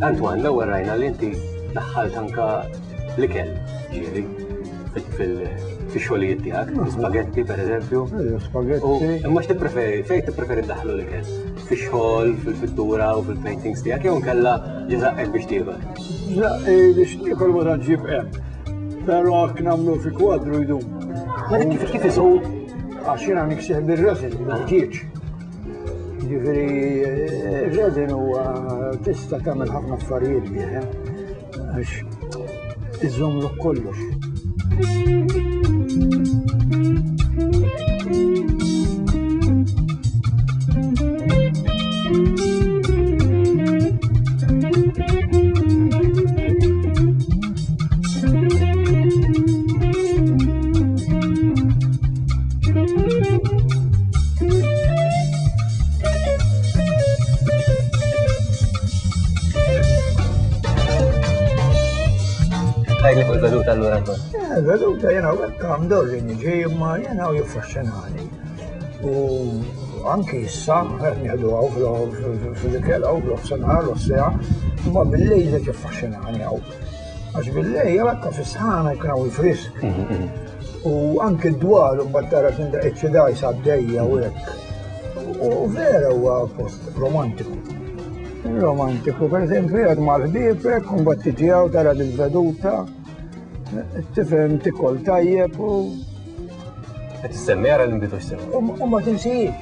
Antwan, l-ewwel rajna li inti daħħalt anka l-ikel ġieli fix-xogħlijiet tiegħek, spagetti pereżempju. Spagetti. Imma fejn tippreferi ddaħħlu l-ikel? Fix-xogħol, fil-pittura u fil-paintings tiegħek jew inkella jiżaqqek biex tiekol? Ġaqqi biex tiekol ma tantx hemm. Però hekk nagħmlu fi kwadru jdum. Kif iżgħu? Għax jiena niksieħ bir-resin, bil-ġieġ. Ġifieri ir-resin huwa tista' tagħmel ħafna affarijiet bih, għax iżżommlu kollox. Għajli fuq il-veduta allura Anton. Il-veduta jena għam dorri niġi imma jena u jiffaxxinani. U anki issa, nieħdu għaw fil-ikel għaw fl-ofsenar, l-offsija, imma bil-lej zek jiffaxxinani għaw. Għax bil-lej għalakka fis-sħana jkun għaw jifrisk. U anki d-dwar mbattara tinda eċċedaj sabdejja u hekk. U vera huwa post romantiku. Romantiku, per esempio, jgħad mal-ħbibek, un-batti tijaw tara bil-veduta, tifhem tikol tajjeb u. Qed tissemmi għara l-inbitu x'semmi. U ma tinsijiex.